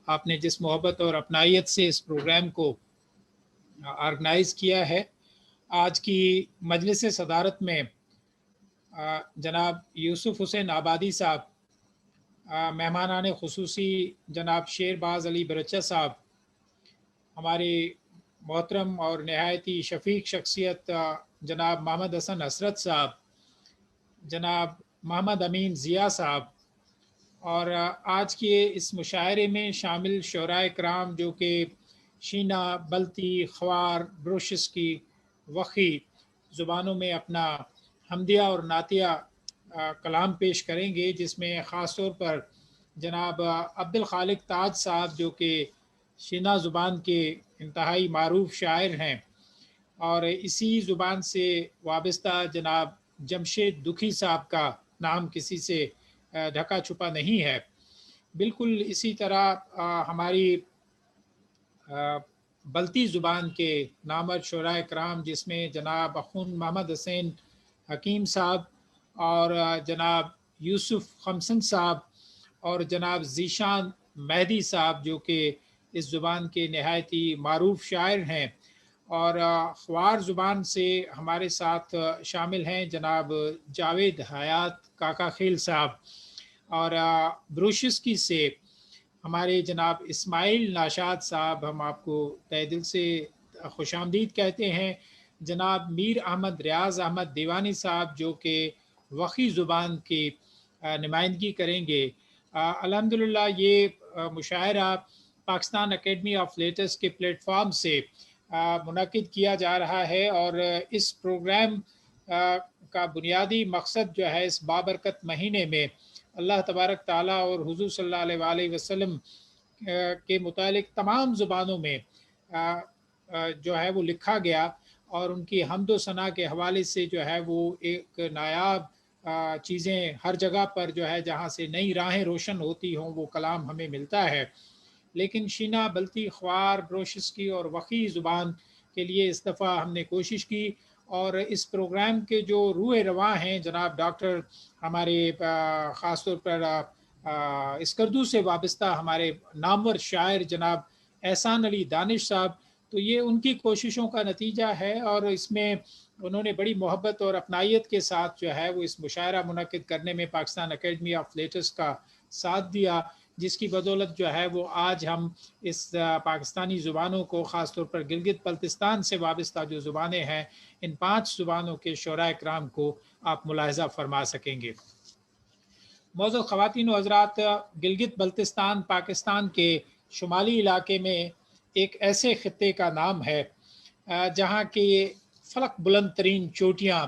آپ نے جس محبت اور اپنائیت سے اس پروگرام کو آرگنائز کیا ہے۔ آج کی مجلس صدارت میں جناب یوسف حسین آبادی صاحب، مہمانان خصوصی جناب شیر باز علی برچہ صاحب، ہمارے محترم اور نہایتی شفیق شخصیت جناب محمد حسن حسرت صاحب، جناب محمد امین ضیاء صاحب، اور آج کے اس مشاعرے میں شامل شعراء کرام جو کہ شینا، بلتی، خوار، بروشس کی وقی زبانوں میں اپنا حمدیہ اور نعتیہ کلام پیش کریں گے، جس میں خاص طور پر جناب عبد الخالق تاج صاحب جو کہ شینا زبان کے انتہائی معروف شاعر ہیں، اور اسی زبان سے وابستہ جناب جمشید دکھی صاحب کا نام کسی سے ڈھکا چھپا نہیں ہے۔ بالکل اسی طرح ہماری بلتی زبان کے نامور شعراء کرام، جس میں جناب اخون محمد حسین حکیم صاحب اور جناب یوسف خمسن صاحب اور جناب ذیشان مہدی صاحب جو کہ اس زبان کے نہایتی معروف شاعر ہیں، اور خوار زبان سے ہمارے ساتھ شامل ہیں جناب جاوید حیات کاکا خیل صاحب، اور بروشسکی سے ہمارے جناب اسماعیل ناشاد صاحب، ہم آپ کو تہ دل سے خوش آمدید کہتے ہیں۔ جناب میر احمد ریاض احمد دیوانی صاحب جو کہ وقی زبان کی نمائندگی کریں گے۔ الحمدللہ یہ مشاعرہ پاکستان اکیڈمی آف لیٹرز کے پلیٹ فارم سے منعقد کیا جا رہا ہے، اور اس پروگرام کا بنیادی مقصد جو ہے اس بابرکت مہینے میں اللہ تبارک تعالیٰ اور حضور صلی اللہ علیہ وآلہ وسلم کے متعلق تمام زبانوں میں جو ہے وہ لکھا گیا، اور ان کی حمد و ثنا کے حوالے سے جو ہے وہ ایک نایاب چیزیں ہر جگہ پر جو ہے جہاں سے نئی راہیں روشن ہوتی ہوں وہ کلام ہمیں ملتا ہے۔ لیکن شینا، بلتی، خوار، بروشسکی اور وقی زبان کے لیے اس دفعہ ہم نے کوشش کی، اور اس پروگرام کے جو روح رواں ہیں جناب ڈاکٹر ہمارے خاص طور پر اسکردو سے وابستہ ہمارے نامور شاعر جناب احسان علی دانش صاحب، تو یہ ان کی کوششوں کا نتیجہ ہے، اور اس میں انہوں نے بڑی محبت اور اپنائیت کے ساتھ جو ہے وہ اس مشاعرہ منعقد کرنے میں پاکستان اکیڈمی آف لیٹرز کا ساتھ دیا، جس کی بدولت جو ہے وہ آج ہم اس پاکستانی زبانوں کو، خاص طور پر گلگت بلتستان سے وابستہ جو زبانیں ہیں، ان 5 زبانوں کے شعراء کرام کو آپ ملاحظہ فرما سکیں گے۔ معزز خواتین و حضرات، گلگت بلتستان پاکستان کے شمالی علاقے میں ایک ایسے خطے کا نام ہے جہاں کے فلک بلند ترین چوٹیاں،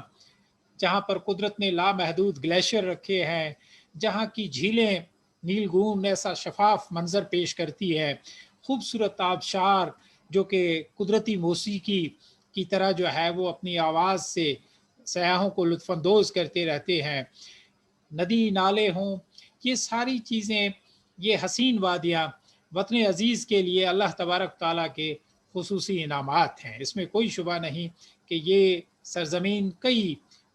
جہاں پر قدرت نے لامحدود گلیشیئر رکھے ہیں، جہاں کی جھیلیں نیلگون ایسا شفاف منظر پیش کرتی ہے، خوبصورت آبشار جو کہ قدرتی موسیقی کی طرح جو ہے وہ اپنی آواز سے سیاحوں کو لطف اندوز کرتے رہتے ہیں، ندی نالے ہوں، یہ ساری چیزیں، یہ حسین وادیاں وطن عزیز کے لیے اللہ تبارک تعالیٰ کے خصوصی انعامات ہیں۔ اس میں کوئی شبہ نہیں کہ یہ سرزمین کئی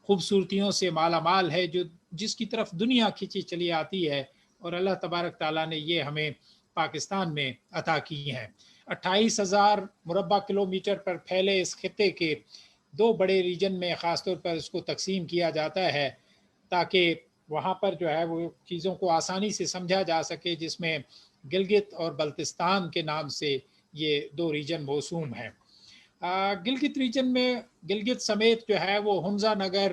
خوبصورتیوں سے مالا مال ہے، جس کی طرف دنیا کھینچی چلی آتی ہے، اور اللہ تبارک تعالیٰ نے یہ ہمیں پاکستان میں عطا کی ہیں۔ 28,000 مربع کلومیٹر پر پھیلے اس خطے کے 2 بڑے ریجن میں خاص طور پر اس کو تقسیم کیا جاتا ہے، تاکہ وہاں پر جو ہے وہ چیزوں کو آسانی سے سمجھا جا سکے، جس میں گلگت اور بلتستان کے نام سے یہ 2 ریجن موسوم ہیں۔ گلگت ریجن میں گلگت سمیت جو ہے وہ حمزہ نگر،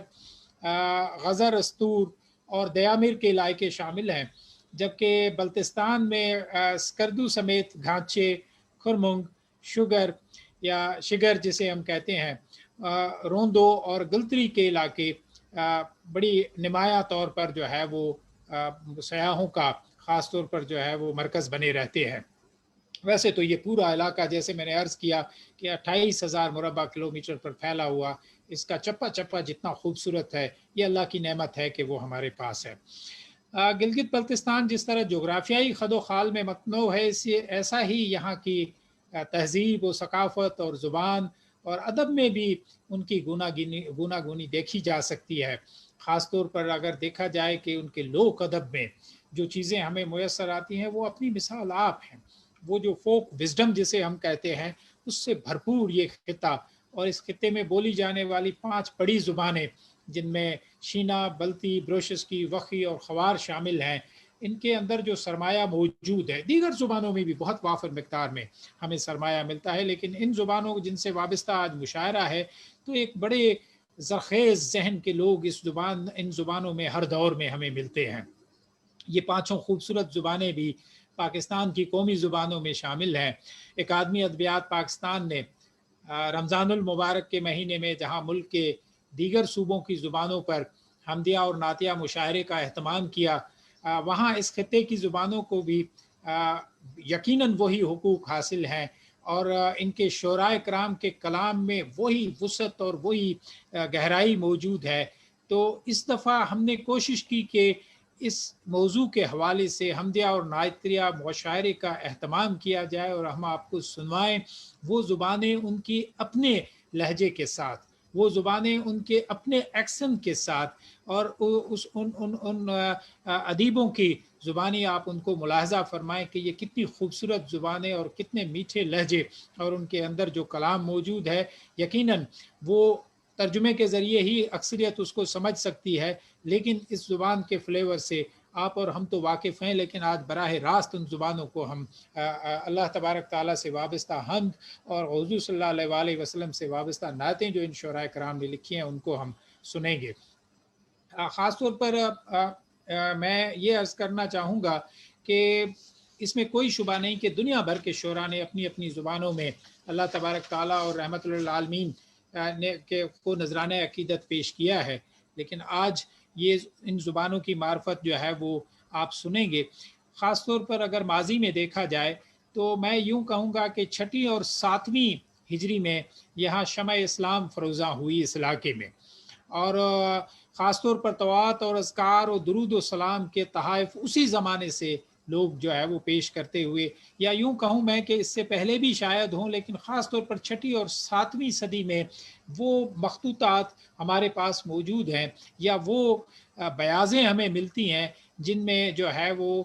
غزر استور اور دیامر کے علاقے شامل ہیں، جبکہ بلتستان میں اسکردو سمیت گھانچے، کھرمنگ، شگر یا شگر جسے ہم کہتے ہیں، روندو اور گلتری کے علاقے بڑی نمایاں طور پر جو ہے وہ سیاحوں کا خاص طور پر جو ہے وہ مرکز بنے رہتے ہیں۔ ویسے تو یہ پورا علاقہ جیسے میں نے عرض کیا کہ 28,000 مربع کلومیٹر پر پھیلا ہوا، اس کا چپا چپا جتنا خوبصورت ہے، یہ اللہ کی نعمت ہے کہ وہ ہمارے پاس ہے۔ گلگت بلتستان جس طرح جغرافیائی خد و خال میں متنوع ہے، ایسا ہی یہاں کی تہذیب و ثقافت اور زبان اور ادب میں بھی ان کی گوناگونی دیکھی جا سکتی ہے۔ خاص طور پر اگر دیکھا جائے کہ ان کے لوک ادب میں جو چیزیں ہمیں میسر آتی ہیں وہ اپنی مثال آپ ہیں. وہ جو فوک وزڈم جسے ہم کہتے ہیں اس سے بھرپور یہ خطہ، اور اس خطے میں بولی جانے والی 5 بڑی زبانیں جن میں شینا، بلتی، بروشسکی، وخی اور خوار شامل ہیں، ان کے اندر جو سرمایہ موجود ہے، دیگر زبانوں میں بھی بہت وافر مقدار میں ہمیں سرمایہ ملتا ہے، لیکن ان زبانوں جن سے وابستہ آج مشاعرہ ہے تو ایک بڑے زرخیز ذہن کے لوگ ان زبانوں میں ہر دور میں ہمیں ملتے ہیں. یہ 5 خوبصورت زبانیں بھی پاکستان کی قومی زبانوں میں شامل ہیں. اکادمی ادبیات پاکستان نے رمضان المبارک کے مہینے میں جہاں ملک کے دیگر صوبوں کی زبانوں پر حمدیہ اور نعتیہ مشاعرے کا اہتمام کیا، وہاں اس خطے کی زبانوں کو بھی یقیناً وہی حقوق حاصل ہیں، اور ان کے شعراء کرام کے کلام میں وہی وسعت اور وہی گہرائی موجود ہے. تو اس دفعہ ہم نے کوشش کی کہ اس موضوع کے حوالے سے حمدیہ اور نعتیہ مشاعرے کا اہتمام کیا جائے اور ہم آپ کو سنوائیں. وہ زبانیں ان کی اپنے لہجے کے ساتھ، وہ زبانیں ان کے اپنے ایکسنٹ کے ساتھ، اور ان ادیبوں کی زبانی آپ ان کو ملاحظہ فرمائیں کہ یہ کتنی خوبصورت زبانیں اور کتنے میٹھے لہجے، اور ان کے اندر جو کلام موجود ہے یقیناً وہ ترجمے کے ذریعے ہی اکثریت اس کو سمجھ سکتی ہے، لیکن اس زبان کے فلیور سے آپ اور ہم تو واقف ہیں، لیکن آج براہ راست ان زبانوں کو ہم اللہ تبارک تعالیٰ سے وابستہ حمد اور حضور صلی اللہ علیہ وآلہ وسلم سے وابستہ نعتیں جو ان شعراء کرام نے لکھی ہیں ان کو ہم سنیں گے. خاص طور پر میں یہ عرض کرنا چاہوں گا کہ اس میں کوئی شبہ نہیں کہ دنیا بھر کے شعراء نے اپنی اپنی زبانوں میں اللہ تبارک تعالیٰ اور رحمت للعالمین کو نذرانہ عقیدت پیش کیا ہے، لیکن آج یہ ان زبانوں کی معرفت جو ہے وہ آپ سنیں گے. خاص طور پر اگر ماضی میں دیکھا جائے تو میں یوں کہوں گا کہ 6 اور 7ویں ہجری میں یہاں شمع اسلام فروزاں ہوئی اس علاقے میں، اور خاص طور پر طاعات اور اذکار اور درود و سلام کے تحائف اسی زمانے سے لوگ جو ہے وہ پیش کرتے ہوئے، یا یوں کہوں میں کہ اس سے پہلے بھی شاید ہوں، لیکن خاص طور پر 6 اور 7ویں صدی میں وہ مخطوطات ہمارے پاس موجود ہیں، یا وہ بیاضیں ہمیں ملتی ہیں جن میں جو ہے وہ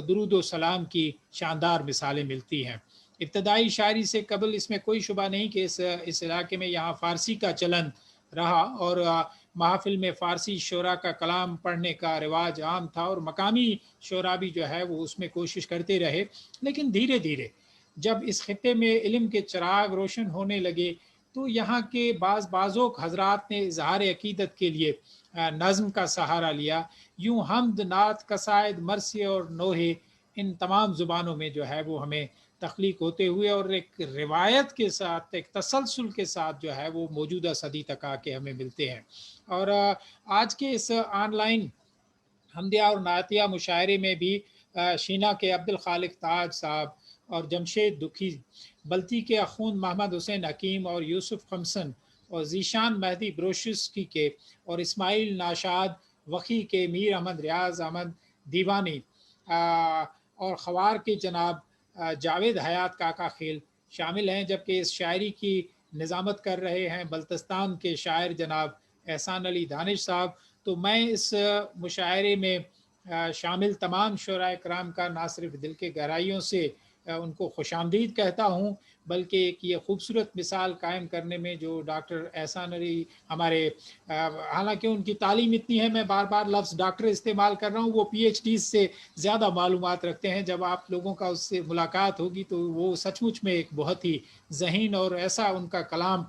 درود و سلام کی شاندار مثالیں ملتی ہیں. ابتدائی شاعری سے قبل اس میں کوئی شبہ نہیں کہ اس علاقے میں یہاں فارسی کا چلن رہا، اور محافل میں فارسی شعراء کا کلام پڑھنے کا رواج عام تھا، اور مقامی شعراء بھی جو ہے وہ اس میں کوشش کرتے رہے. لیکن دھیرے دھیرے جب اس خطے میں علم کے چراغ روشن ہونے لگے تو یہاں کے بعض حضرات نے اظہار عقیدت کے لیے نظم کا سہارا لیا. یوں حمد، نعت، قصائد، مرثیے اور نوحے ان تمام زبانوں میں جو ہے وہ ہمیں تخلیق ہوتے ہوئے اور ایک روایت کے ساتھ، ایک تسلسل کے ساتھ جو ہے وہ موجودہ صدی تک آ کے ہمیں ملتے ہیں. اور آج کے اس آن لائن حمدیہ اور نعتیہ مشاعرے میں بھی شینا کے عبدالخالق تاج صاحب اور جمشید دکھی، بلتی کے اخوند محمد حسین حکیم اور یوسف خمسن، اور ذیشان مہدی بروشسکی کے، اور اسماعیل ناشاد وخی کے، میر احمد ریاض احمد دیوانی، اور خوار کے جناب جاوید حیات کاکا خیل شامل ہیں. جبکہ اس شاعری کی نظامت کر رہے ہیں بلتستان کے شاعر جناب احسان علی دانش صاحب. تو میں اس مشاعرے میں شامل تمام شعراء کرام کا نہ صرف دل کے گہرائیوں سے ان کو خوش آمدید کہتا ہوں، بلکہ ایک یہ خوبصورت مثال قائم کرنے میں جو ڈاکٹر احسان علی ہمارے، حالانکہ ان کی تعلیم اتنی ہے، میں بار بار لفظ ڈاکٹر استعمال کر رہا ہوں، وہ PhD سے زیادہ معلومات رکھتے ہیں. جب آپ لوگوں کا اس سے ملاقات ہوگی تو وہ سچ مچ میں ایک بہت ہی ذہین اور ایسا ان کا کلام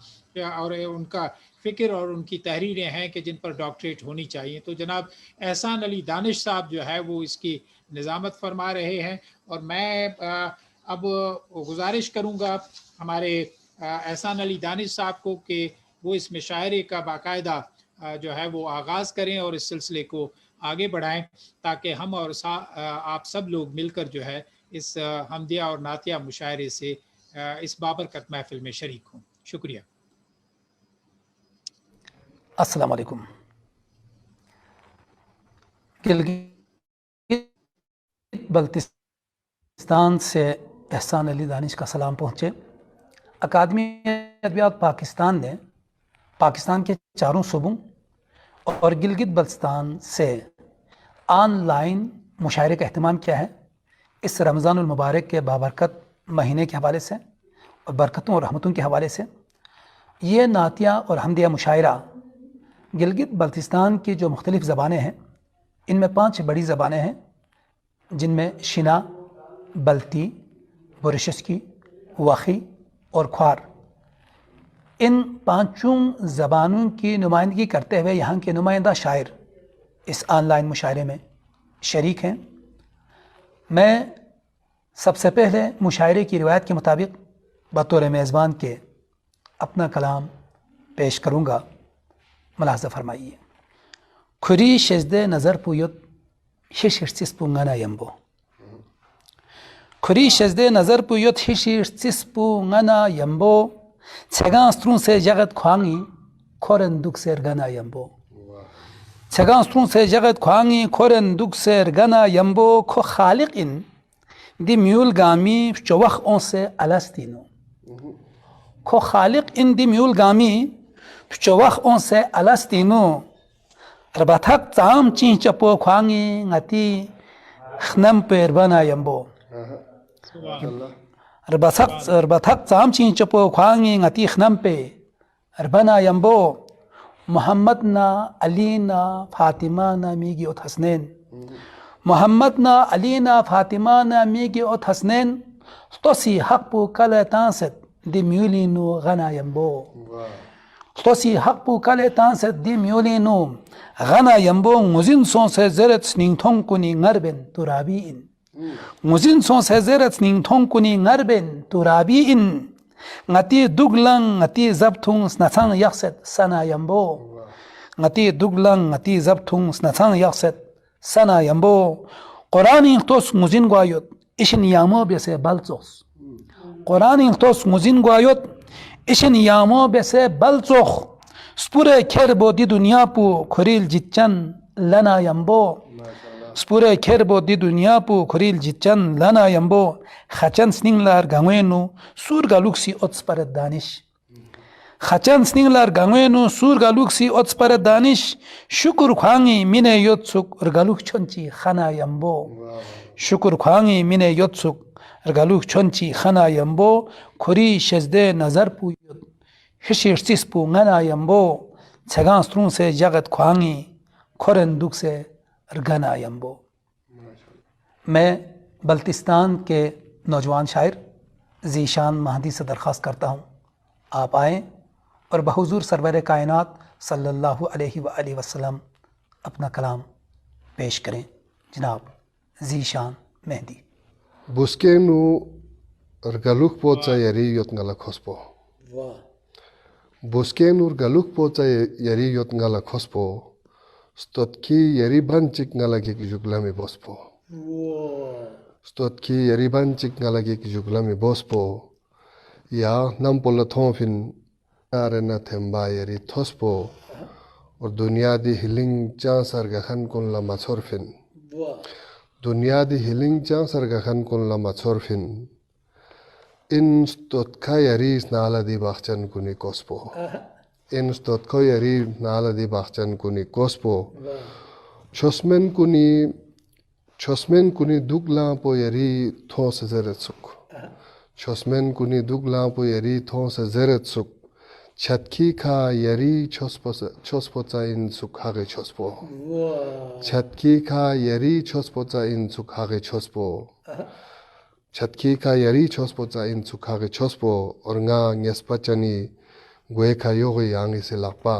اور ان کا فکر اور ان کی تحریریں ہیں کہ جن پر ڈاکٹریٹ ہونی چاہیے. تو جناب احسان علی دانش صاحب جو ہے وہ اس کی نظامت فرما رہے ہیں، اور میں اب گزارش کروں گا ہمارے احسان علی دانش صاحب کو کہ وہ اس مشاعرے کا باقاعدہ جو ہے وہ آغاز کریں اور اس سلسلے کو آگے بڑھائیں، تاکہ ہم اور آپ سب لوگ مل کر جو ہے اس حمدیہ اور نعتیہ مشاعرے سے اس بابرکت محفل میں شریک ہوں. شکریہ. السلام علیکم. گلگت بلتستان سے احسان علی دانش کا سلام پہنچے. اکادمی ادبیات پاکستان نے پاکستان کے 4 صوبوں اور گلگت بلتستان سے آن لائن مشاعرے کا اہتمام کیا ہے اس رمضان المبارک کے بابرکت مہینے کے حوالے سے اور برکتوں اور رحمتوں کے حوالے سے. یہ نعتیہ اور حمدیہ مشاعرہ گلگت بلتستان کی جو مختلف زبانیں ہیں ان میں 5 بڑی زبانیں ہیں جن میں شنا، بلتی، برشسکی، وخی اور کھوار. ان 5 زبانوں کی نمائندگی کرتے ہوئے یہاں کے نمائندہ شاعر اس آن لائن مشاعرے میں شریک ہیں. میں سب سے پہلے مشاعرے کی روایت کے مطابق بطور میزبان کے اپنا کلام پیش کروں گا. ملاحظہ فرمائیے. کھری شزدے نظر پویت ہشرسس پونگنا یمبو. کھری شزدے نظر پویت ہشرسس پونگنا یمبو. چھگان سترون سے جگت کھوانگی کھورن دک سیر گنا یمبو. چھگان سترون سے جگت کھوانگی کھورن دک سیر گنا یمبو. کھو خالق ان دی میول گامی چوخ اون سے الستینو. کھو خالق ان دی میول گامی چوخ اون سے الستینو. رباتھک تام چین چپو کھوانگی ngati خنم پر بنا یمبو. رباتھک تام چین چپو کھوانگی ngati خنم پر بنا یمبو. محمد نا علی نا فاطمہ نا میگی اوت حسنین. محمد نا علی نا فاطمہ نا میگی اوت حسنین. توسی حق پو کل تانست دی میولینو غنا یمبو. توسی حق پو کل تانست دی میولینو غنا یمبو. مزین سون سے زرت سنین تھون کنی غربن ترابین. مزین سون سے زرت سنین تھون کنی غربن ترابین. ngati duglang ngati zabtung snatang yakset sana yambo. ngati duglang ngati zabtung snatang yakset sana yambo. Qur'ani tos muzin gwayot ishin yamo bese balzos. Qur'ani tos muzin gwayot ishin yamo bese balzos. Spure kerbo di dunya pu khuril jitchan lana yambo. Spure kerbo di dunya pu khuril jitchan lana yambo. خچن سنینگلار گنگوینو سور گالوکسی اوتس پر دانش. خچن سنینگلار گنگوینو سور گالوکسی اوتس پر دانش. شکر خوانگی مینه یوتسوک ارگالوک چونچی خنا یمبو. شکر خوانگی مینه یوتسوک ارگالوک چونچی خنا یمبو. کھری شزده نظر پویود ہشیرسیس پو غنا یمبو. چھگان سترون سے جگت خوانگی کھورن دک سے ارگنا یمبو. میں بلتستان کے نوجوان شاعر ذیشان مہدی سے درخواست کرتا ہوں آپ آئیں اور بحضور سرور کائنات صلی اللہ علیہ وآلہ وسلم اپنا کلام پیش کریں. جناب ذیشان مہدی. Busquenu ergaluk poca yari yot ngala khospo. Busquenu ergaluk poca yari yot ngala khospo. Stotki yari banchik ngala ki juglami bospo. Stotki yari banchik ngala ki juglami bospo. Ya nampola thonfin arena themba yari thospo. اور دنیا دی ہلنگ چاں سرگخن کن لما چھورفن. دنیا دی ہلنگ چاں سرگخن کن لما چھورفن. ان ستوتکا یریس نالا دی باخچن کنی کوسپو. ان ستوتکا یریس نالا دی باخچن کنی کوسپو. چوسمن کنی دوگلان پو یری تھون سے زرت سک. چوسمن کنی دوگلان پو یری تھون سے زرت سک. چھتکی کھا یری چھوسپوچا ان سکھاگے چھوسپو. چھتکی کھا یری چھوسپوچا ان سکھاگے چھوسپو. چھتکی کھا یری چھوسپوچا ان سکھاگے چھوسپو. اور ngā ngiaspachani گوے کھا یوگی آنگی سے لاقپا.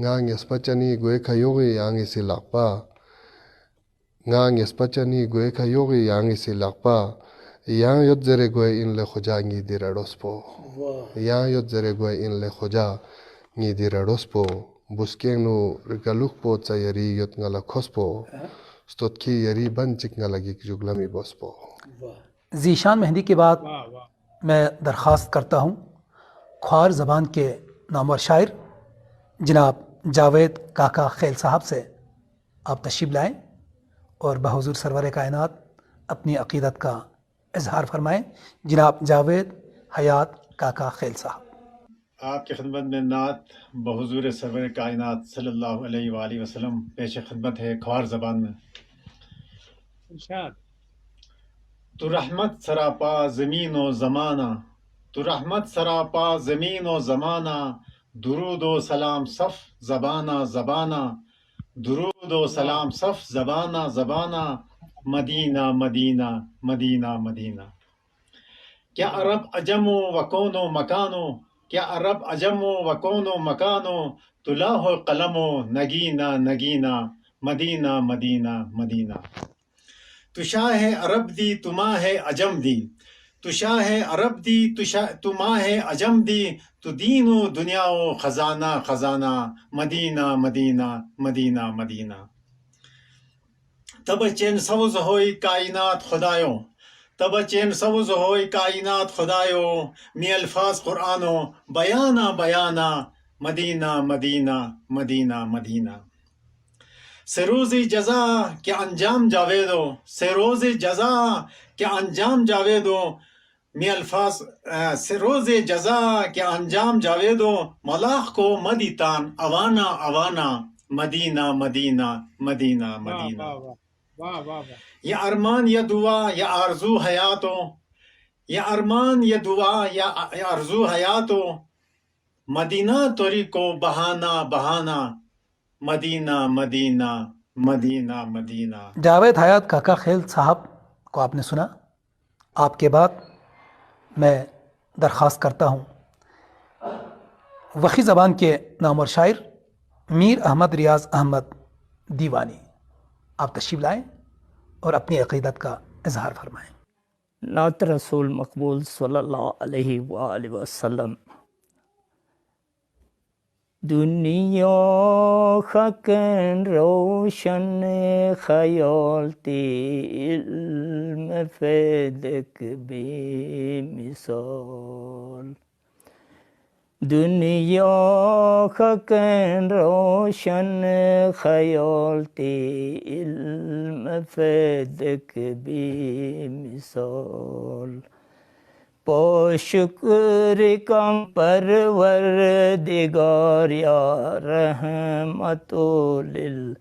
ngā ngiaspachani گوے کھا یوگی آنگی سے لاقپا. ngā ngiaspachani گوے کھا یوگی آنگی سے لاقپا. یہاں یود زرے گوئے ان لے خجا نگی دی رڑوس پو. یہاں یود زرے گوئے ان لے خجا نگی دی رڑوس پو. بسکینو رگلوک پو چا یری یود نگلا کھوس پو. ستوت کی یری بن چک نگلا گی جگلمی بوس پو. ذیشان مہدی کے بعد میں درخواست کرتا ہوں کھوار زبان کے نامور شاعر جناب جاوید کاکا خیل صاحب سے آپ تشریف لائیں اور بحضور سرور کائنات اپنی عقیدت کا اظہار فرمائیں. جناب جاوید حیات کاکا خیل صاحب. آپ کی خدمت میں نعت بحضور سرور کائنات صلی اللہ علیہ وآلہ وسلم پیش خدمت ہے کھوار زبان میں. ارشاد. تو رحمت سراپا زمین و زمانہ، تو رحمت سراپا زمین و زمانہ، درود و سلام صف زبانہ زبانہ، درود و سلام صف زبانہ زبانہ، مدینہ مدینہ مدینہ مدینہ. کیا عرب عجم و کون و مکانو، کیا عرب عجم و کون و مکانو، تو لاہ و قلم و نگینہ نگینہ، مدینہ مدینہ مدینہ. تو شاہ عرب دی تو ماہ عجم دی، تو شاہ عرب دی تو ماہ عجم دی، تو دین و دنیا و خزانہ خزانہ، مدینہ مدینہ مدینہ مدینہ. تب چین سوز ہوئی کائنات خدایوں، تب چین سوز ہوئی کائنات خدایوں، می الفاظ قرآنو بیانہ بیانہ، مدینہ مدینہ مدینہ مدینہ. سے روز جزا کہ انجام جاویدو، سے روز جزا کہ انجام جاویدو، می الفاظ سے روز جزا کہ انجام جاویدو، ملاح کو مدیتان اوانا اوانا، مدینہ مدینہ مدینہ واہ مدینہ. واہ واہ واہ واہ واہ. یا ارمان یا دعا یا آرزو حیاتو، یا ارمان یا دعا یا آرزو حیاتو، مدینہ توری کو بہانہ بہانہ، مدینہ مدینہ مدینہ مدینہ. جاوید حیات کاکا خیل صاحب کو آپ نے سنا. آپ کے بعد میں درخواست کرتا ہوں وقی زبان کے نامور شاعر میر احمد ریاض احمد دیوانی، آپ تشریف لائیں اور اپنی عقیدت کا اظہار فرمائیں. نعت رسول مقبول صلی اللہ علیہ وآلہ وسلم. دنیا خکن روشن خیال تی علم فیدک بے مثال. دنیا خکن روشن خیال تی علم فیدک بے مثال. پا شکر کم پروردگار یا رحمت للعالمین.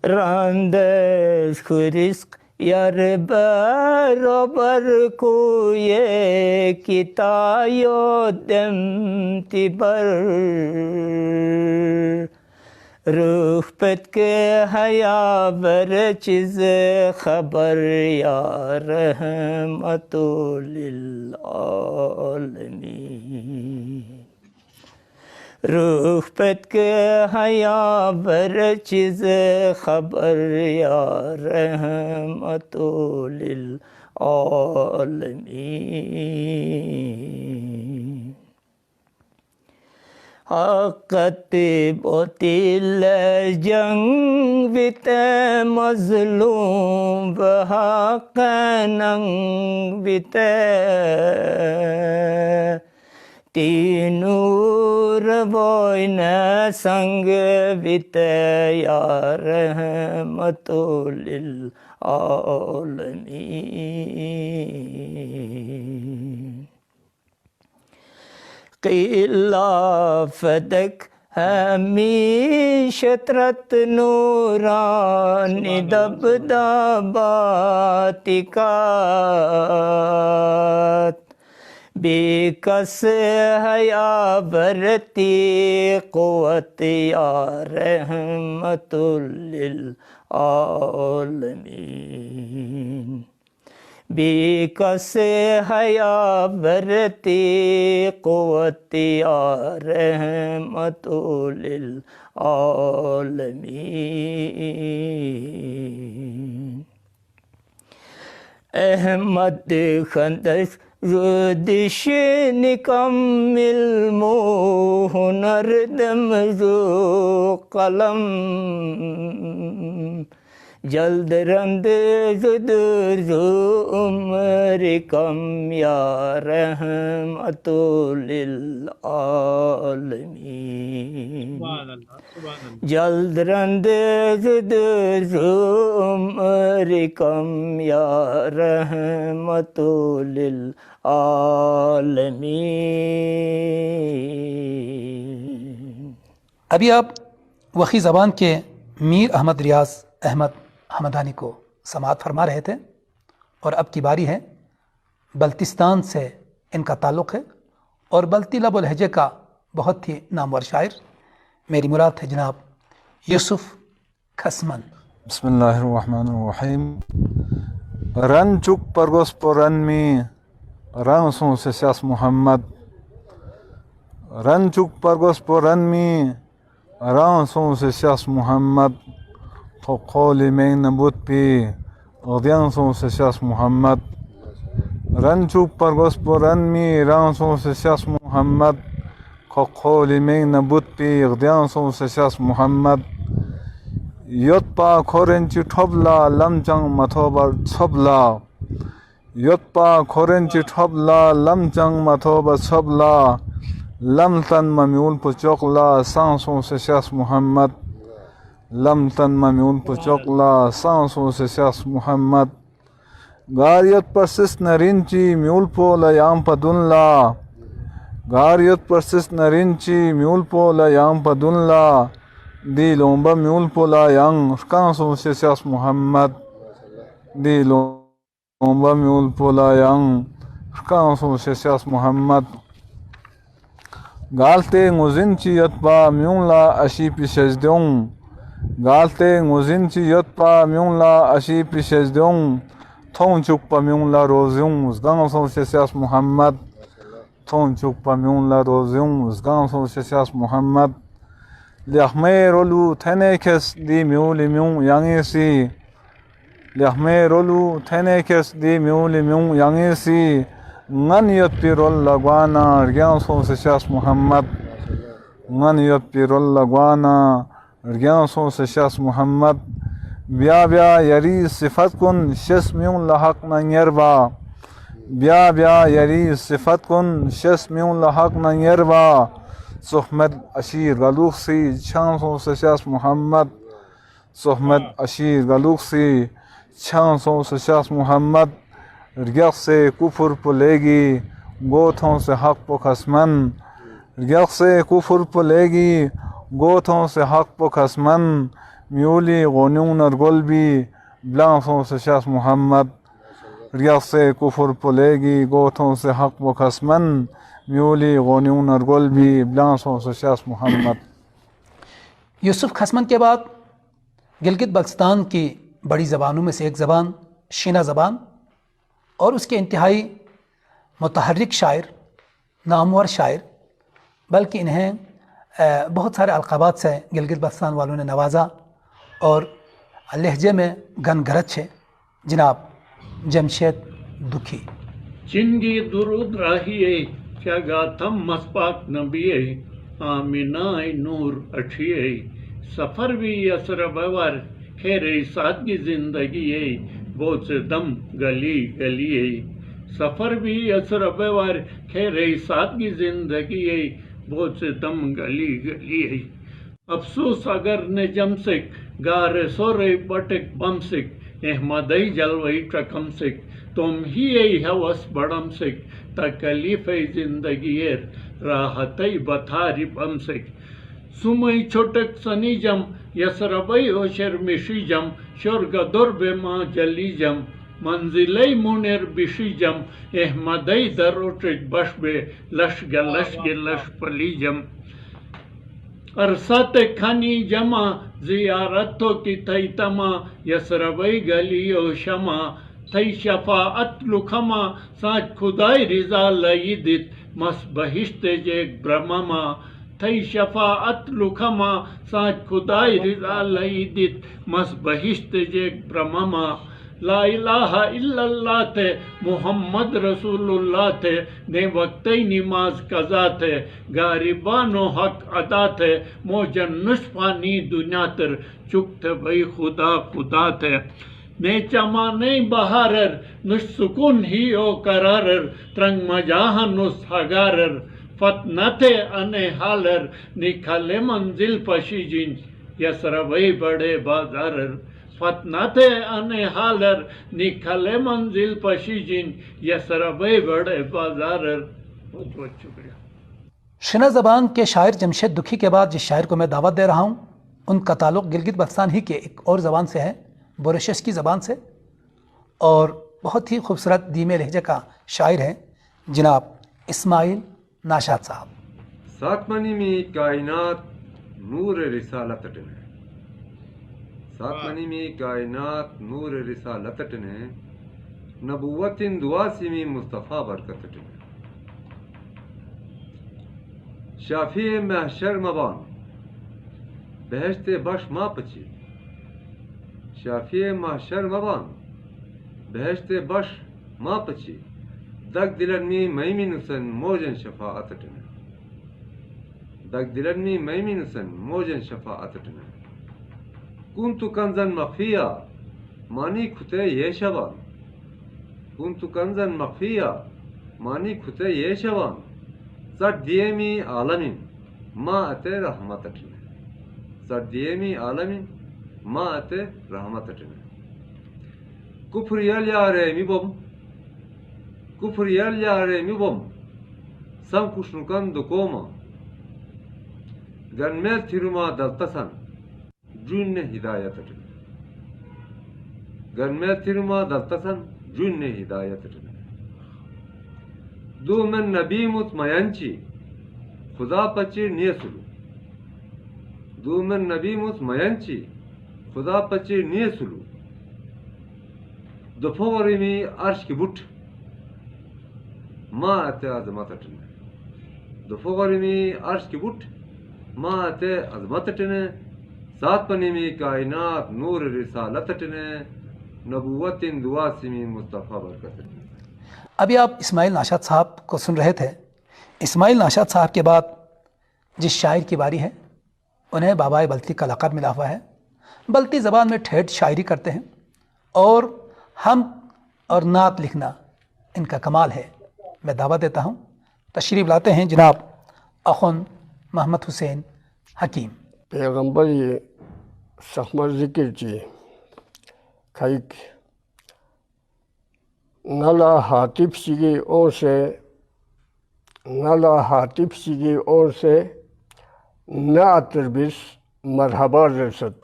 راندش خرسق یار برابر کو یکی تایو دمتی بر، روح پت کے حیا بر چیز خبر یا رحمت للعالمین. روح پت کے حیا بر چیز خبر یا رحمت للعالمین. حقت باطل جنگ بیت مظلوم بحق ننگ بیت، تینور بوین سنگ بیت یا رحمت للعالمین. قیلا فدک ہمیشہ ترت نورانی دبدباتی کات، بے کس حیا برتی قوت یا رحمت للعالمین. بے کس حیا برتی قوت یا رحمت للعالمین. احمد خندش رودش نکمل مو ہنر دم جو قلم، جلد رند زدر زو عمر کم یا رحمت للعالمین. سبحان اللہ سبحان اللہ. جلد رند زدر زو عمر کم یا رحمت للعالمین. ابھی آپ وقی زبان کے میر احمد ریاض احمد حمدانی کو سماعت فرما رہے تھے، اور اب کی باری ہے بلتستان سے ان کا تعلق ہے، اور بلتی لب و لہجے کا بہت ہی نامور شاعر، میری مراد ہے جناب یوسف کھسمن۔ بسم اللہ الرحمن الرحیم۔ رن چک پرگوس پرن میں رنگ سوں سے سیاس محمد، رن چک پرگوس پرن میں رنگ سوں سے سیاس محمد، قول میں نبوت پہ غدیان سوں سے سیاس محمد، رن چک پرگوس پرن میں رنگ سوں سے سیاس محمد، قول میں نبوت پہ غدیان سوں سے سیاس محمد، یوت پا کھورنچی ٹھوبلا لم چنگ متھوبر چھبلا، یوت پا کھورنچی ٹھوبلا لم چنگ متھوبر چھبلا، لم تن ممیول پچوکلا سانسوں سے سیاس محمد، لم تن ممیول پچوکلا سانسوں سے سیاس محمد، گاریت پرسس نرینچی میول پولا یام پدنلا، گاریت پرسس نرینچی میول پولا یام پدنلا، دی لومبا میول پولا ینگ رکانسوں سے سیاس محمد، دی لومبا میول پولا ینگ رکانسوں سے سیاس محمد، گالتے غزنچی یتپا میولا اشی پی سجدوں، گالتے غزنچی یتپا میولا اشی پی سجدوں، تھون چکپا میولا روزیوں رکانسوں سے سیاس محمد، تھون چکپا میولا روزیوں رکانسوں سے سیاس محمد، لیخمے رولو تھنے کھس دی میولی میوں یانگی سی، لیخمے رولو تھنے کھس دی میولی میوں یانگی سی، ngân yot pirol laguana rgian son se sias Muhammad، ngân yot pirol laguana rgian son se sias Muhammad، bia bia yari sifat kun shes miun lahak na nyerba، bia bia yari sifat kun shes miun lahak na nyerba، sohmet ashir galuk si chan son se sias Muhammad، sohmet ashir galuk si chan son se sias Muhammad، رگیق سے کفر پلے گی گوتھوں سے حق پو خسمن، رگیق سے کفر پلے گی گوتھوں سے حق پو خسمن، میولی غنیون نرگل بھی بلانسوں سے شاس محمد، رگیق سے کفر پلے گی گوتھوں سے حق پو خسمن، میولی غنیون نرگل بھی بلانسوں سے شاس محمد۔ یوسف کھسمن کے بعد گلگت بلتستان کی بڑی زبانوں میں سے ایک زبان شینا زبان، اور اس کے انتہائی متحرک شاعر، نامور شاعر، بلکہ انہیں بہت سارے القابات سے گلگت بلتستان والوں نے نوازا، اور لہجے میں گن گرچ ہے جناب جمشید دکھی۔ چنگی درود راہیے چگاتم مسپاک نبیے آمینائے نور اٹھیے، سفر بھی یسر بور خیر سادگی زندگیے، بہت سے دم گلی گلیے، سفر بھی یسر بور خیر سادگی زندگیے، بہت سے دم گلی گلیے، افسوس اگر نے جم سک گارے سورے پٹک بم سک، احمدی جلوئی ٹکم سک، تم ہی ای ہوس بڑم سک، تکلیف زندگی راحتی بتھاری بم سک، سمئی چھٹک سنی جم یسربئی او شرمشی جم، شرگ درب ما جلی جم، منزلی منر بشی جم، احمدی در اٹھک بش بے لش گلش گلش پلی جم، ارسات کھنی جمع زیارتوں کی تئی تما، یسربئی گلی او شما، تئی شفاعت لکھما، سانچ خدای رضا لئی دت مس بہشت جیک برمما، تئی شفاعت لکھما، سانچ خدای رضا لئی دت مس بہشت جیک برمما، لا الہ الا اللہ تھے محمد رسول اللہ تھے، نے وقتی نماز قضا تھے، غریبانو حق ادا تھے، موجن نشفانی دنیا تر چکت بھئی خدا خدا تھے، نے چمانے بہارر نش سکون ہی او قرارر، ترنگ مجاہ نس ہگارر، فتنتے انے حالر، نکھلے منزل پشی جن یسربئی بڑے بازارر، فتنتے انے حالر، نکھلے منزل پشی جن یسربئی بڑے بازارر۔ بہت بہت شکریہ۔ شنا زبان کے شاعر جمشید دکھی کے بعد جس شاعر کو میں دعوت دے رہا ہوں ان کا تعلق گلگت بلتستان ہی کے ایک اور زبان سے ہے، بوریشس کی زبان سے، اور بہت ہی خوبصورت دیمے لہجے کا شاعر ہے جناب اسماعیل ناشاد صاحب۔ ساتمنی میں کائنات نور رسالت نے، ساتمنی میں کائنات نور رسالت نے، نبوت دعاسی میں مصطفیٰ برکت نے، شافی محشر مبان بہشت بش ما پچی، شافی محشر مبان بہشت بش ما پچی، دگ دلن می میمین حسن موجن شفاعت نے، دگ دلن می میمین حسن موجن شفاعت نے، کنت کنزن مخفیہ مانی کھتے یہ شبان، کنت کنزن مخفیہ مانی کھتے یہ شبان، سردیمی عالمین ما اتے رحمت نے، سردیمی عالمین ما اتے رحمت نے، کفر یلیاره میبom کفر یلیاره میبom sam kuşnukan dokoma ganmel tiruma daltasan cünne hidayet etine, ganmel tiruma daltasan cünne hidayet etine, do men nabi mutmayanchi khuda pache niyesulu, do men nabi mutmayanchi khuda pache niyesulu، دفوری میں عرش کی بٹ ما اتے عظمت اٹنے، دفوری میں عرش کی بٹ ما اتے عظمت اٹنے، سات پنی میں کائنات نور رسالت اٹنے، نبوت دعاسی میں مصطفیٰ برکت اٹنے۔ ابھی آپ اسماعیل ناشاد صاحب کو سن رہے تھے۔ اسماعیل ناشاد صاحب کے بعد جس شاعر کی باری ہے انہیں بابائے بلتی کا لقب ملا ہوا ہے، بلتی زبان میں ٹھیٹھ شاعری کرتے ہیں اور ہم اور نعت لکھنا ان کا کمال ہے۔ میں دعوت دیتا ہوں، تشریف لاتے ہیں جناب اخن محمد حسین حکیم۔ پیغمبری سخمر ذکر چی کھائک نالا حاطب سیگی اون سے، نالا حاطب سیگی اون سے نا تربیس مرحبا رسد،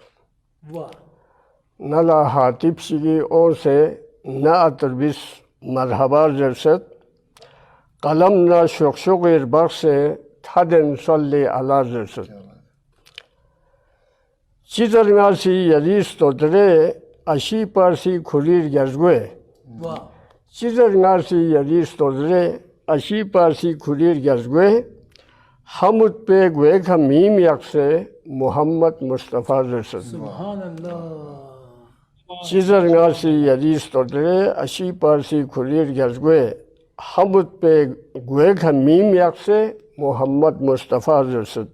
نالا حاطب سیگی اون سے نا تربیس مرحبا رسد، قلم نا شخشق ارباق سے تھادن صلی علی رسد، چیزر ناسی یریس تو درے اشی پارسی کھولیر گرزگوے، چیزر ناسی یریس تو درے اشی پارسی کھولیر گرزگوے، حمد پہ گوے کا میم یک سے محمد مصطفیٰ رسد، چیزر ناسی یریس تو درے اشی پارسی کھولیر گرزگوے، حمد پہ گوے کا میم یک سے محمد مصطفیٰ رسد،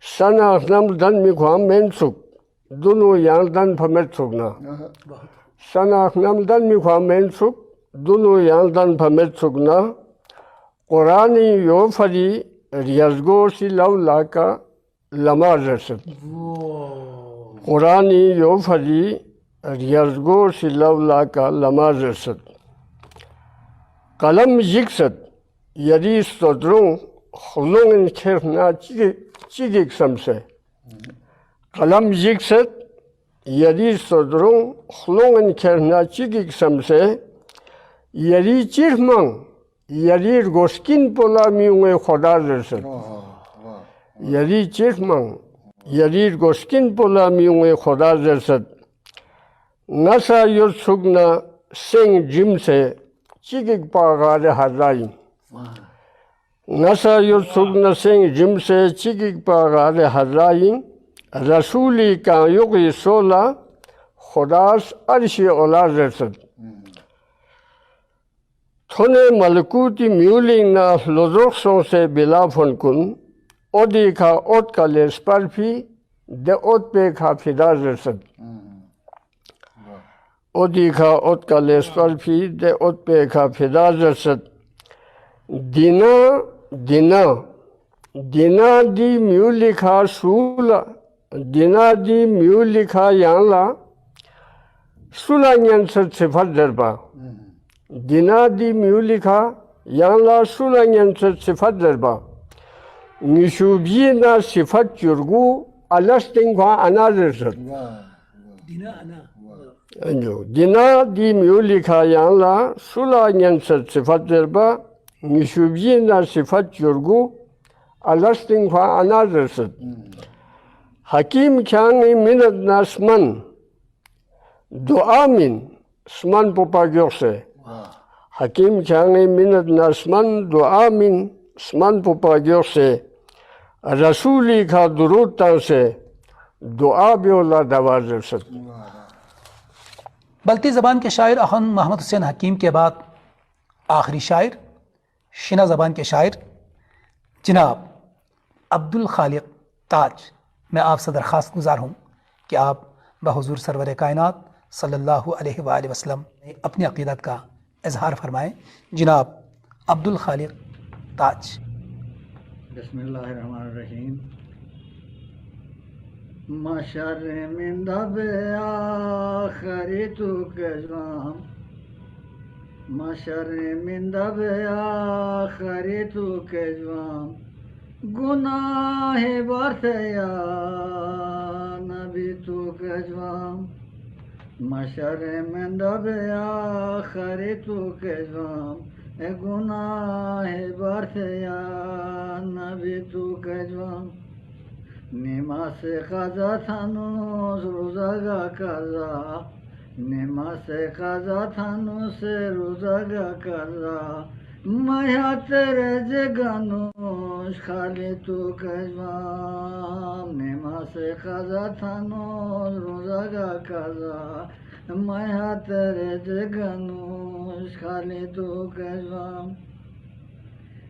سنا اخنم دن می خوام من سک دونو یان دن پھمت سکنا، سنا اخنم دن می خوام من سک دونو یان دن پھمت سکنا، قرآنی یو فری ریاضگو سی لو لاکا لما رسد، قرآنی یو فری ریاضگو سی لو لاکا لما رسد، قلم یکست یریس تو درون خلونگن کھرنا چیگیک سمسے، قلم یکست یریس تو درون خلونگن کھرنا چیگیک سمسے، یری چیخ منگ یریر گوشکین پولا میونگے خدا رسد، یری چیخ منگ یریر گوشکین پولا میونگے خدا رسد، نسا یور سگنا سنگ جم سے چیگیک پاغار حرائن، نسا یور سگنا سنگ جم سے چیگیک پاغار حرائن، رسولی کا یوگی سولا خداس عرش اولا رسد، تھونے ملکوتی میولنگ نا لوزوکسوں سے بلا فنکن، اودی کا اوت کا لیس پر بھی دے اوت پہ کا فدا رسد، اودی کا اوت کا لیس پر بھی دے اوت پہ کا فدا رسد، دینا دینا دینا دی میو لکھا سولا، دینا دی میو لکھا یانلا سولا نین ست صفت دربا، دینا دی میو لکھا یانلا سولا نین ست صفت Darbar, Ngisubina sifat jurgu alas tingwa anadesat. Anjo dina di miulika yang la sula nyansat sifat derba ngisubina sifat jurgu alas tingwa anadesat. Hakim kyangi minat nasman doa min sman popagyorse. Hakim kyangi minat nasman doa min sman popagyorse. رسولی کا درود تن سے دعا بھی اللہ دواز رسد. بلتی زبان کے شاعر اخن محمد حسین حکیم کے بعد آخری شاعر شنا زبان کے شاعر جناب عبدالخالق تاج. میں آپ سے درخواست گزار ہوں کہ آپ بحضور سرور کائنات صلی اللہ علیہ وآلہ وسلم اپنی عقیدت کا اظہار فرمائیں. جناب عبدالخالق تاج. بسم اللہ الرحمن الرحیم. مشر من دب آخری تو کجوام مشر من دب آخری تو کجوام گناہ برت یا نبی تو کجوام مشر من دب آخری تو کجوام گناہ برت یا نبی تو کجوام نماز قضا تھانوس روزہ گا قضا نماز قضا تھانوس روزہ گا قضا میا تیرے جگانوش خالی تو کجوام نماز قضا تھانوس روزہ گا قضا میا تیرے جگانوش خالی تو کجوام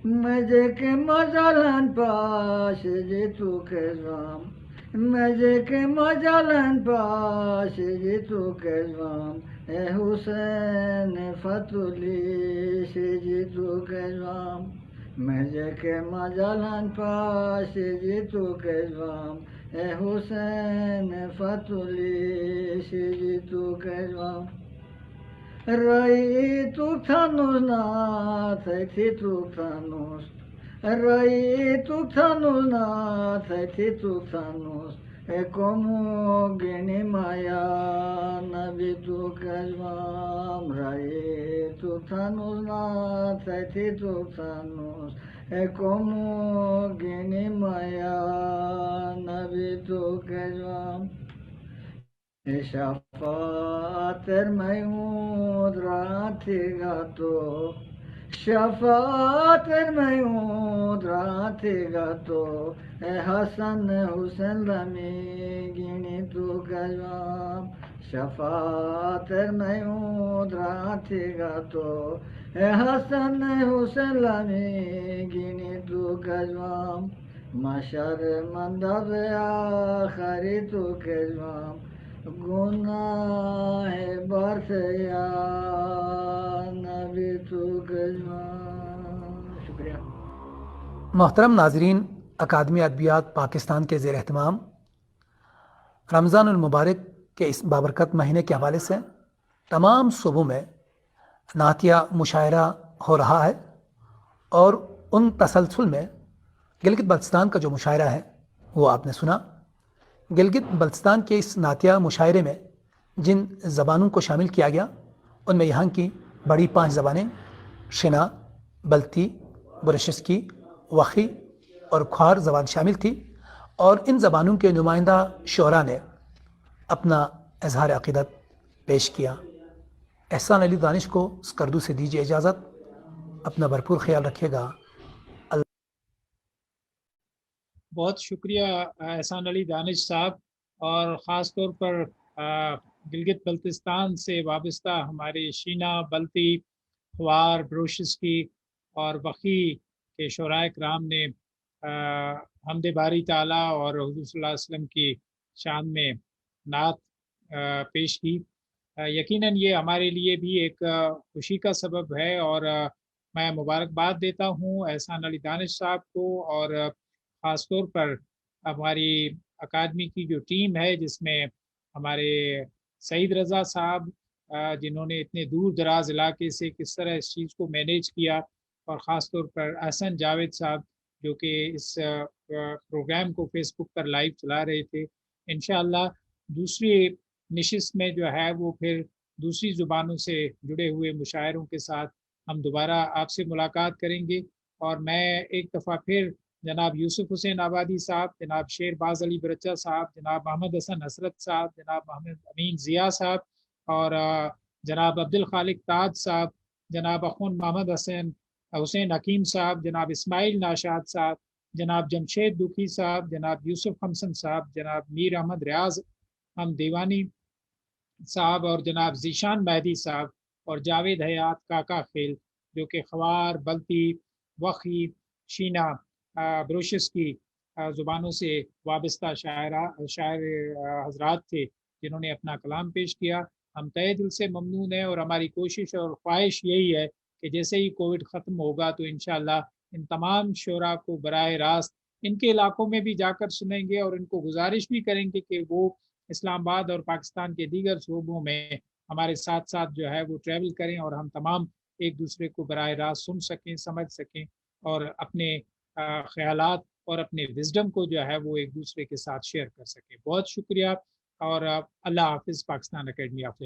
مجھے کے مجالن پاش جی تو کجوام مجھے کے مجالن پاش جی تو کجوام اے حسین فتولی جی تو کجوام مجھے کے مجالن پاش جی تو کجوام اے حسین فتولی جی تو کجوام رئی تو تھانوس ناتھ تھی تو تھانوس رئی تو تھانوس ناتھ تھی تو تھانوس اے کومو گنی مایا نبی تو کجوام رئی تو تھانوس ناتھ تھی تو تھانوس اے کومو گنی مایا نبی تو کجوام شفاعت میعود راتی گاتو شفاعت میعود راتی گاتو اے حسن حسین لمی گینی تو کجوام شفاعت میعود راتی گاتو اے حسن حسین لمی گینی تو کجوام مشر مندب آخری تو کجوام گناہ برت یا نبی تو کجوام. شکریہ. محترم ناظرین، اکادمی ادبیات پاکستان کے زیر اہتمام رمضان المبارک کے اس بابرکت مہینے کے حوالے سے تمام صوبوں میں نعتیہ مشاعرہ ہو رہا ہے، اور ان تسلسل میں گلگت بلتستان کا جو مشاعرہ ہے وہ آپ نے سنا. گلگت بلتستان کے اس نعتیہ مشاعرے میں جن زبانوں کو شامل کیا گیا ان میں یہاں کی بڑی 5 زبانیں شنا، بلتی، برشسکی، وخی اور کھوار زبان شامل تھی، اور ان زبانوں کے نمائندہ شعراء نے اپنا اظہار عقیدت پیش کیا. احسان علی دانش کو اسکردو سے دیجیے اجازت. اپنا بھرپور خیال رکھیے گا. بہت شکریہ احسان علی دانش صاحب، اور خاص طور پر گلگت بلتستان سے وابستہ ہمارے شینا، بلتی، خوار، بروشسکی اور وخی کے شعراء کرام نے حمد باری تعالیٰ اور حضور صلی اللہ علیہ وسلم کی شان میں نعت پیش کی. یقیناً یہ ہمارے لیے بھی ایک خوشی کا سبب ہے، اور میں مبارکباد دیتا ہوں احسان علی دانش صاحب کو، اور خاص طور پر ہماری اکادمی کی جو ٹیم ہے جس میں ہمارے سعید رضا صاحب جنہوں نے اتنے دور دراز علاقے سے کس طرح اس چیز کو مینیج کیا، اور خاص طور پر احسن جاوید صاحب جو کہ اس پروگرام کو فیس بک پر لائیو چلا رہے تھے۔ انشاءاللہ دوسری نشست میں جو ہے وہ پھر دوسری زبانوں سے جڑے ہوئے مشاعروں کے ساتھ ہم دوبارہ آپ سے ملاقات کریں گے، اور میں ایک دفعہ پھر جناب یوسف حسین آبادی صاحب، جناب شیر باز علی برچہ صاحب، جناب محمد حسن حسرت صاحب، جناب محمد امین ضیاء صاحب، اور جناب عبدالخالق تاج صاحب، جناب اخون محمد حسین حکیم صاحب، جناب اسماعیل ناشاد صاحب، جناب جمشید دکھی صاحب، جناب یوسف خمسن صاحب، جناب میر احمد ریاض ہم دیوانی صاحب، اور جناب ذیشان مہدی صاحب، اور جاوید حیات کاکا خیل، جو کہ خوار، بلتی، وخی، شینا، بروشس کی زبانوں سے وابستہ شاعر حضرات تھے جنہوں نے اپنا کلام پیش کیا۔ ہم تہہ دل سے ممنون ہیں، اور ہماری کوشش اور خواہش یہی ہے کہ جیسے ہی کووڈ ختم ہوگا تو انشاءاللہ ان تمام شعراء کو براہ راست ان کے علاقوں میں بھی جا کر سنیں گے، اور ان کو گزارش بھی کریں گے کہ وہ اسلام آباد اور پاکستان کے دیگر صوبوں میں ہمارے ساتھ ساتھ جو ہے وہ ٹریول کریں، اور ہم تمام ایک دوسرے کو براہ راست سن سکیں، سمجھ سکیں، اور اپنے خیالات اور اپنے وزڈم کو جو ہے وہ ایک دوسرے کے ساتھ شیئر کر سکیں۔ بہت شکریہ، اور اللہ حافظ۔ Pakistan academy of